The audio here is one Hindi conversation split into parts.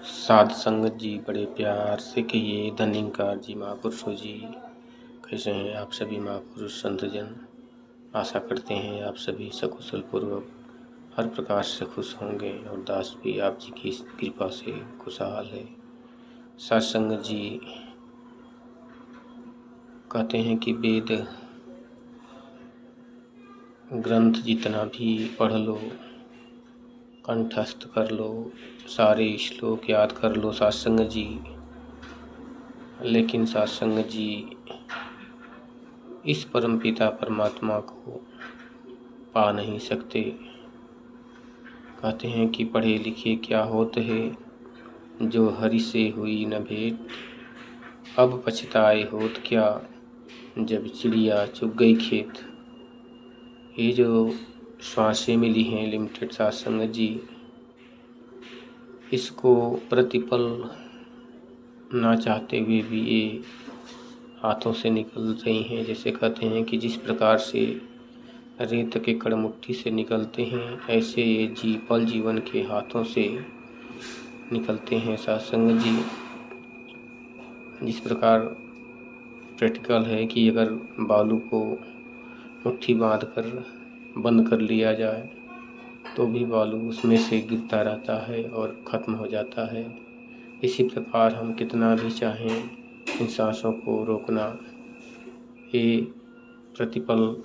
साध संगत जी बड़े प्यार से कहिए। धन्यकार जी महापुरुषों जी, कैसे हैं आप सभी महापुरुष संतजन। आशा करते हैं आप सभी सकुशल पूर्वक हर प्रकार से खुश होंगे और दास भी आप जी की कृपा से खुशहाल है। साध संगत जी कहते हैं कि वेद ग्रंथ जितना भी पढ़ लो, कंठस्थ कर लो, सारे श्लोक याद कर लो साध संगत जी, लेकिन साध संगत जी इस परमपिता परमात्मा को पा नहीं सकते। कहते हैं कि पढ़े लिखे क्या होत है, जो हरि से हुई न भेंट। अब पछताए होत क्या, जब चिड़िया चुग गई खेत। ये जो श्वासें मिली हैं लिमिटेड साध संगत जी, इसको प्रतिपल ना चाहते हुए भी ये हाथों से निकल रही हैं। जैसे कहते हैं कि जिस प्रकार से रेत के कण मुट्ठी से निकलते हैं, ऐसे ये पल जीवन के हाथों से निकलते हैं साध संगत जी। जिस प्रकार प्रैक्टिकल है कि अगर बालू को मुट्ठी बांध कर बंद कर लिया जाए तो भी बालू उसमें से गिरता रहता है और ख़त्म हो जाता है। इसी प्रकार हम कितना भी चाहें इन सांसों को रोकना, ये प्रतिपल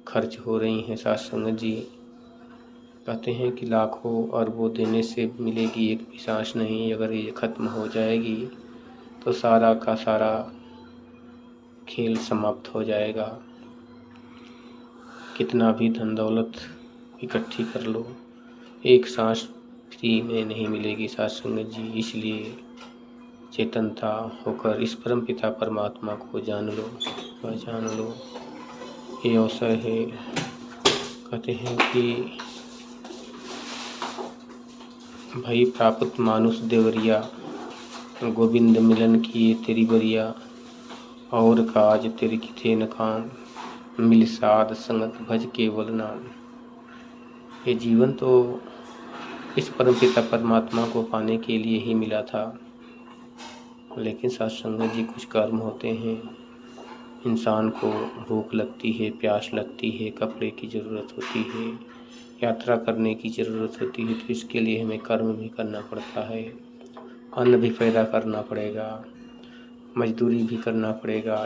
खर्च हो रही हैं साध संगत जी। कहते हैं कि लाखों अरबों देने से मिलेगी एक भी सांस नहीं। अगर ये ख़त्म हो जाएगी तो सारा का सारा खेल समाप्त हो जाएगा। कितना भी धन दौलत इकट्ठी कर लो, एक सांस फ्री में नहीं मिलेगी साध संगत जी। इसलिए चेतनता होकर इस परम पिता परमात्मा को जान लो, पहचान लो। ये अवसर है। कहते हैं कि भई प्राप्त मानुष देवरिया, गोविंद मिलन किए तेरी बरिया। और काज तेरे किथे न काम, मिल साध संगत भज केवल नाम। ये जीवन तो इस परमपिता परमात्मा को पाने के लिए ही मिला था, लेकिन साध संगत जी कुछ कर्म होते हैं। इंसान को भूख लगती है, प्यास लगती है, कपड़े की ज़रूरत होती है, यात्रा करने की ज़रूरत होती है, तो इसके लिए हमें कर्म भी करना पड़ता है। अन्न भी पैदा करना पड़ेगा, मजदूरी भी करना पड़ेगा,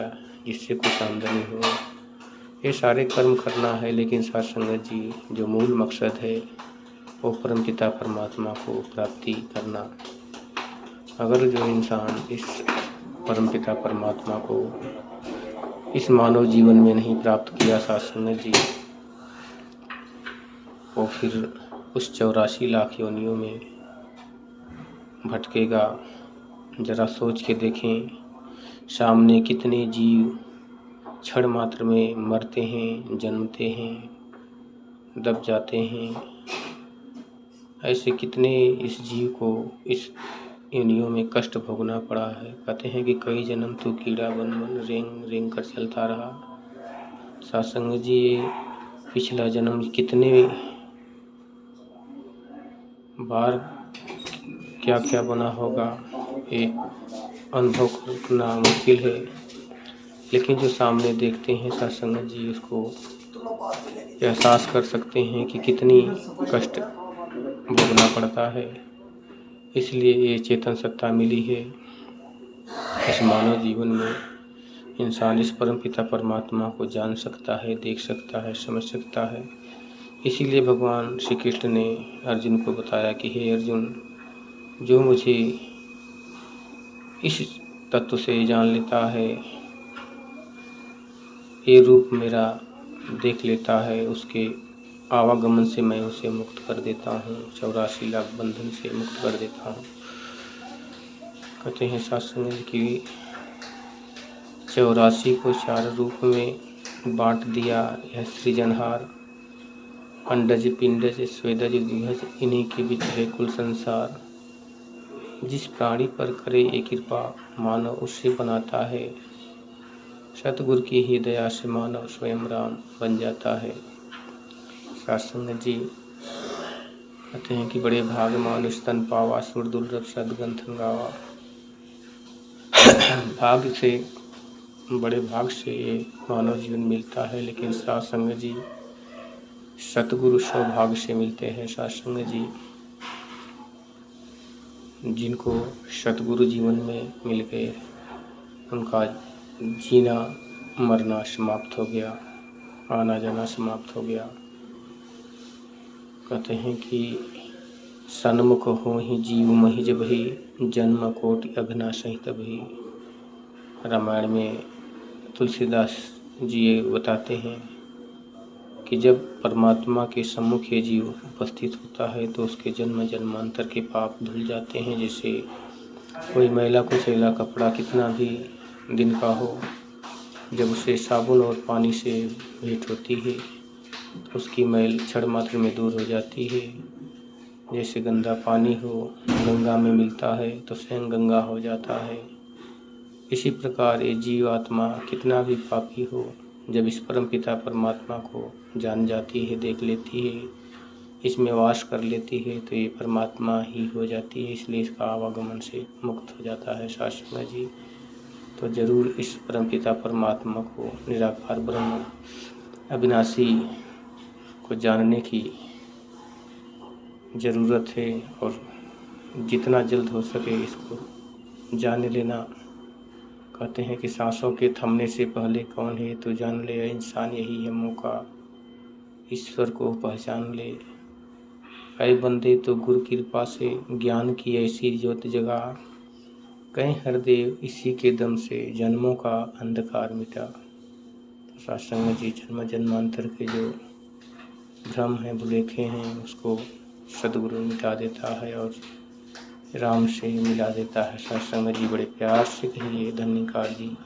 जिससे कुछ आमदनी हो। ये सारे कर्म करना है, लेकिन साध संगत जी जो मूल मकसद है वो परमपिता परमात्मा को प्राप्ति करना। अगर जो इंसान इस परमपिता परमात्मा को इस मानव जीवन में नहीं प्राप्त किया साध संगत जी, वो फिर उस 84 लाख योनियों में भटकेगा। जरा सोच के देखें, सामने कितने जीव क्षण मात्र में मरते हैं, जन्मते हैं, दब जाते हैं। ऐसे कितने इस जीव को इस योनियों में कष्ट भोगना पड़ा है। कहते हैं कि कई जन्म तो कीड़ा बन बन रेंग रेंग कर चलता रहा। साध संगत जी ये पिछला जन्म कितने बार क्या क्या बना होगा, ये अनुभव करना मुश्किल है। लेकिन जो सामने देखते हैं साध संगत जी, उसको एहसास कर सकते हैं कि कितनी कष्ट भोगना पड़ता है। इसलिए ये चेतन सत्ता मिली है। इस मानव जीवन में इंसान इस परमपिता परमात्मा को जान सकता है, देख सकता है, समझ सकता है। इसीलिए भगवान श्री कृष्ण ने अर्जुन को बताया कि हे अर्जुन, जो मुझे इस तत्व से जान लेता है, ये रूप मेरा देख लेता है, उसके आवागमन से मैं उसे मुक्त कर देता हूँ, 84 लाख बंधन से मुक्त कर देता हूँ। कहते हैं साध संगत की 84 को 4 रूप में बांट दिया यह सृजनहार। अंडज पिंडज स्वेदज द्विभज, इन्हीं के बीच है कुल संसार। जिस प्राणी पर करे एक कृपा, मानव उससे बनाता है। सतगुरु की ही दया से मानव स्वयं राम बन जाता है। साध संगत जी कहते हैं कि बड़े भाग मानुष तन पावा, सुर दुर्लभ सद्ग्रंथन गावा। भाग्य से, बड़े भाग से ये मानव जीवन मिलता है, लेकिन साथ संग जी सतगुरु सौभाग्य से मिलते हैं। साथ संग जी जिनको सतगुरु जीवन में मिल गए, उनका जीना मरना समाप्त हो गया, आना जाना समाप्त हो गया। कहते हैं कि सन्मुख हो ही जीव महि जबहि, जन्म कोटि अघनासहि तबहि। रामायण में तुलसीदास जी ये बताते हैं कि जब परमात्मा के सम्मुख ये जीव उपस्थित होता है तो उसके जन्म जन्मांतर के पाप धुल जाते हैं। जैसे कोई मैला कुचैला कपड़ा कितना भी दिन का हो, जब उसे साबुन और पानी से भेंट होती है तो उसकी मैल क्षण मात्र में दूर हो जाती है। जैसे गंदा पानी हो, गंगा में मिलता है तो स्वयं गंगा हो जाता है। इसी प्रकार ये जीव आत्मा कितना भी पापी हो, जब इस परम पिता परमात्मा को जान जाती है, देख लेती है, इसमें वास कर लेती है, तो ये परमात्मा ही हो जाती है। इसलिए इसका आवागमन से मुक्त हो जाता है। शास्त्र में जी तो जरूर इस परमपिता परमात्मा को, निराकार ब्रह्म अविनाशी को जानने की ज़रूरत है, और जितना जल्द हो सके इसको जान लेना। कहते हैं कि सांसों के थमने से पहले कौन है तो जान ले, इंसान यही है मौका, ईश्वर को पहचान ले। ऐ बंदे तो गुरु कृपा से ज्ञान की ऐसी ज्योत जगा, कहीं हरदेव इसी के दम से जन्मों का अंधकार मिटा। तो सत्संग जी जन्म जन्मांतर के जो भ्रम हैं, भुलेखे हैं, उसको सदगुरु मिटा देता है और राम से मिला देता है। सत्संग जी बड़े प्यार से कहिए धन्यकार जी।